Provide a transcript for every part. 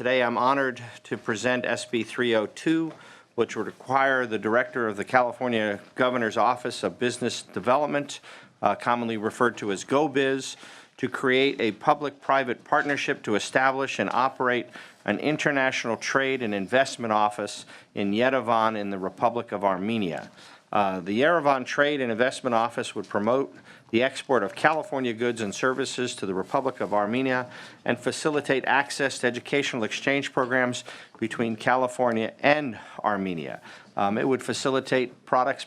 Today I'm honored to present SB 302, which would require the Director of the California Governor's Office of Business Development, commonly referred to as GoBiz, to create a public-private partnership to establish and operate an international trade and investment office in Yerevan in the Republic of Armenia. The Yerevan Trade and Investment Office would promote the export of California goods and services to the Republic of Armenia and facilitate access to educational exchange programs between California and Armenia. It would facilitate products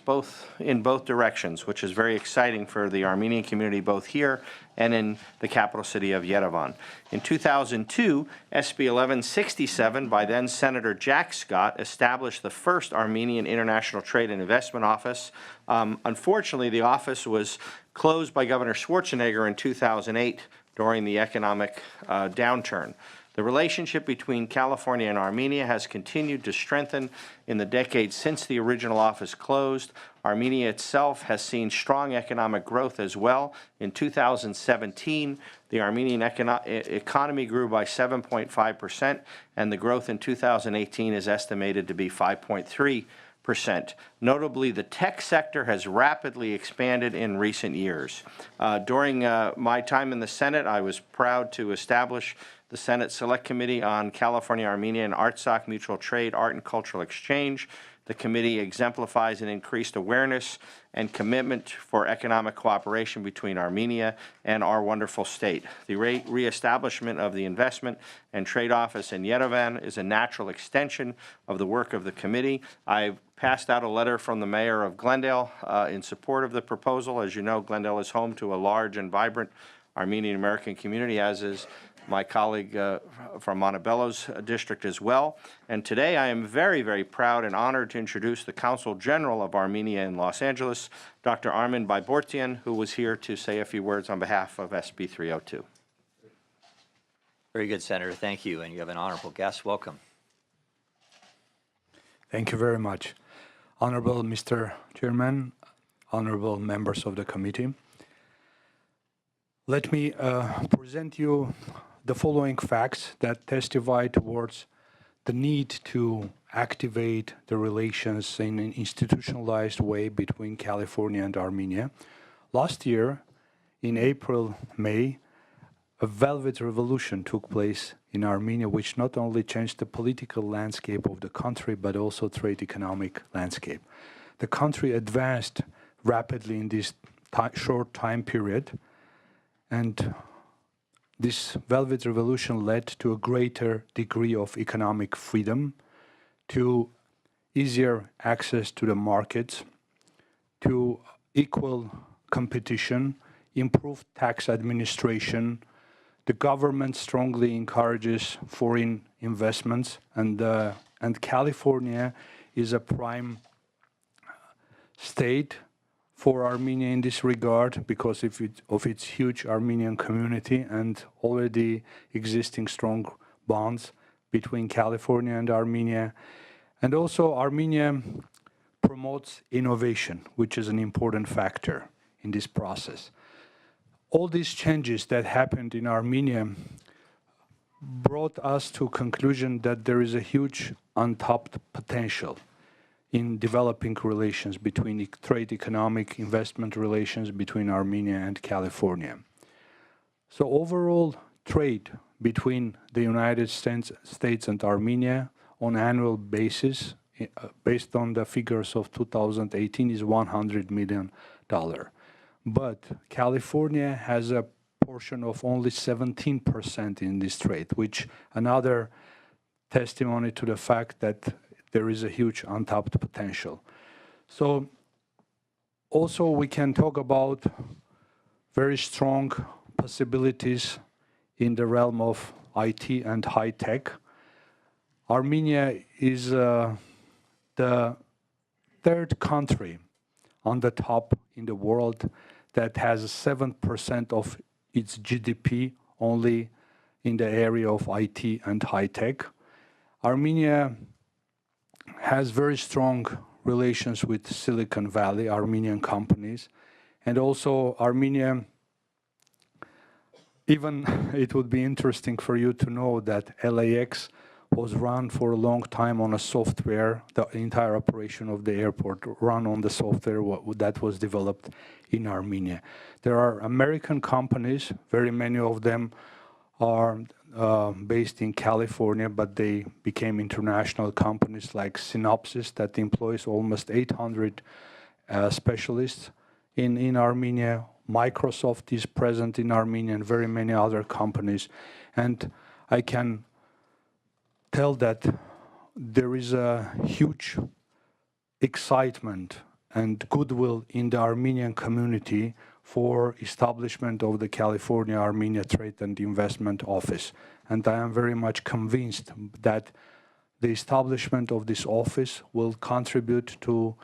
in both directions, which is very exciting for the Armenian community both here and in the capital city of Yerevan. In 2002, SB 1167 by then Senator Jack Scott established the first Armenian International Trade and Investment Office. Unfortunately, the office was closed by Governor Schwarzenegger in 2008 during the economic downturn. The relationship between California and Armenia has continued to strengthen in the decades since the original office closed. Armenia itself has seen strong economic growth as well. In 2017, the Armenian economy grew by 7.5%, and the growth in 2018 is estimated to be 5.3%. Notably, the tech sector has rapidly expanded in recent years. During my time in the Senate, I was proud to establish the Senate Select Committee on California, Armenia, and ARTSOC Mutual Trade, Art and Cultural Exchange. The committee exemplifies an increased awareness and commitment for economic cooperation between Armenia and our wonderful state. The reestablishment of the Investment and Trade Office in Yerevan is a natural extension of the work of the committee. I've passed out a letter from the mayor of Glendale in support of the proposal. As you know, Glendale is home to a large and vibrant Armenian American community, as is my colleague from Montebello's district as well. And today I am very, very proud and honored to introduce the Consul General of Armenia in Los Angeles, Dr. Armen Bayburtian, who was here to say a few words on behalf of SB 302. Very good, Senator. Thank you. And you have an honorable guest. Welcome. Thank you very much. Honorable Mr. Chairman, honorable members of the committee, let me present you the following facts that testify towards the need to activate the relations in an institutionalized way between California and Armenia. Last year, in April, May, a velvet revolution took place in Armenia, which not only changed the political landscape of the country, but also trade economic landscape. The country advanced rapidly in this short time period, and this velvet revolution led to a greater degree of economic freedom, to easier access to the markets, to equal competition, improved tax administration. The government strongly encourages foreign investments, and California is a prime state for Armenia in this regard because of its huge Armenian community and already existing strong bonds between California and Armenia. And also Armenia promotes innovation, which is an important factor in this process. All these changes that happened in Armenia brought us to a conclusion that there is a huge untapped potential in developing relations between trade, economic, investment relations between Armenia and California. So overall trade between the United States and Armenia on annual basis, based on the figures of 2018, is $100 million. But California has a portion of only 17% in this trade, which another testimony to the fact that there is a huge untapped potential. So also we can talk about very strong possibilities in the realm of IT and high tech. Armenia is the third country on the top in the world that has 7% of its GDP only in the area of IT and high tech. Armenia has very strong relations with Silicon Valley, Armenian companies, and also Armenia even it would be interesting for you to know that LAX was run for a long time on a software, the entire operation of the airport run on the software that was developed in Armenia. There are American companies, very many of them are based in California, but they became international companies like Synopsys that employs almost 800 specialists in Armenia. Microsoft is present in Armenia and very many other companies. And I can tell that there is a huge excitement and goodwill in the Armenian community for establishment of the California Armenia Trade and Investment Office. And I am very much convinced that the establishment of this office will contribute to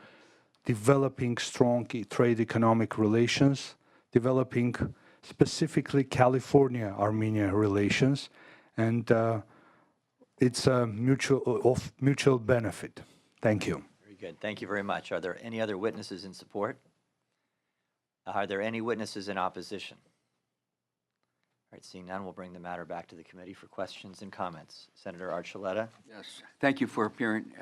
developing strong trade economic relations, developing specifically California-Armenia relations, and it's a mutual benefit. Thank you. Very good. Thank you very much. Are there any other witnesses in support? Are there any witnesses in opposition? All right, seeing none, we'll bring the matter back to the committee for questions and comments. Senator Archuleta? Yes, thank you for appearing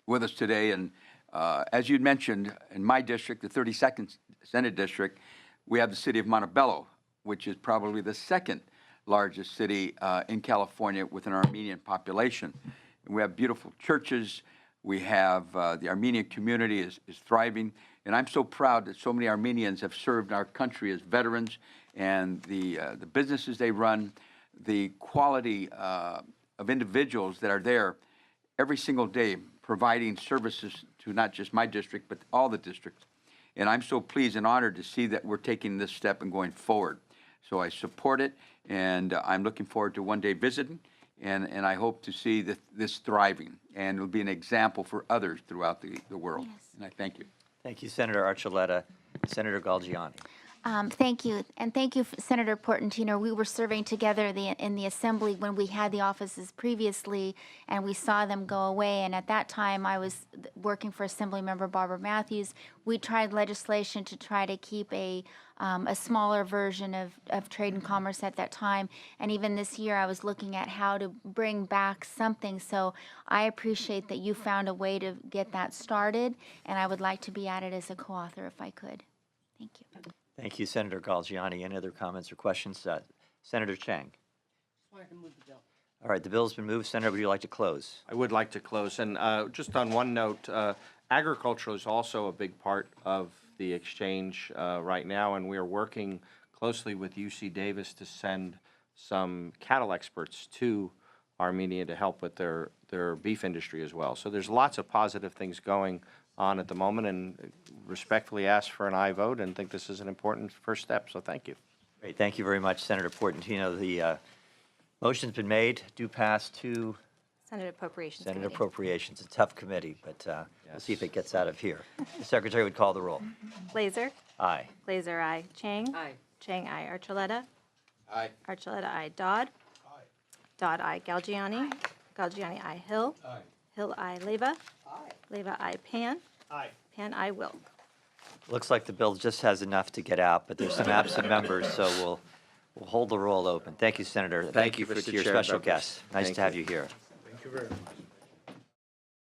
with us today. And as you'd mentioned, in my district, the 32nd Senate District, we have the city of Montebello, which is probably the second largest city in California with an Armenian population. And we have beautiful churches. We have the Armenian community is thriving. And I'm so proud that so many Armenians have served our country as veterans, and the businesses they run, the quality of individuals that are there every single day providing services to not just my district, but all the districts. And I'm so pleased and honored to see that we're taking this step and going forward. So I support it, and I'm looking forward to one day visiting, and I hope to see this thriving, and it'll be an example for others throughout the world. Yes. And I thank you. Thank you, Senator Archuleta. Senator Galgiani? Thank you, and thank you, Senator Portantino. We were serving together in the Assembly when we had the offices previously, and we saw them go away. And at that time, I was working for Assemblymember Barbara Matthews. We tried legislation to try to keep a smaller version of trade and commerce at that time. And even this year, I was looking at how to bring back something. So I appreciate that you found a way to get that started, and I would like to be added as a co-author if I could. Thank you. Thank you, Senator Galgiani. Any other comments or questions? Senator Chang? All right, the bill's been moved. Senator, would you like to close? I would like to close. And just on one note, agriculture is also a big part of the exchange right now, and we are working closely with UC Davis to send some cattle experts to Armenia to help with their beef industry as well. So there's lots of positive things going on at the moment, and respectfully ask for an aye vote and think this is an important first step. So thank you. Great, thank you very much, Senator Portantino. The motion's been made, due pass to Senate Appropriations Senate Committee. Appropriations. A tough committee, but we'll see if it gets out of here. The Secretary would call the roll. Glazer. Aye. Glazer, aye. Chang. Aye. Chang, aye. Archuleta. Aye. Archuleta, aye. Dodd. Aye. Dodd, aye. Galgiani. Galgiani, aye. Hill. Aye. Hill, aye. Leva. Aye. Leva, aye. Pan. Aye. Pan, aye. Wilk. Looks like the bill just has enough to get out, but there's some absent members, so we'll hold the roll open. Thank you, Senator. Thank you, for Mr. your Chair, special members. guest. Nice Thank to have you. you here. Thank you very much.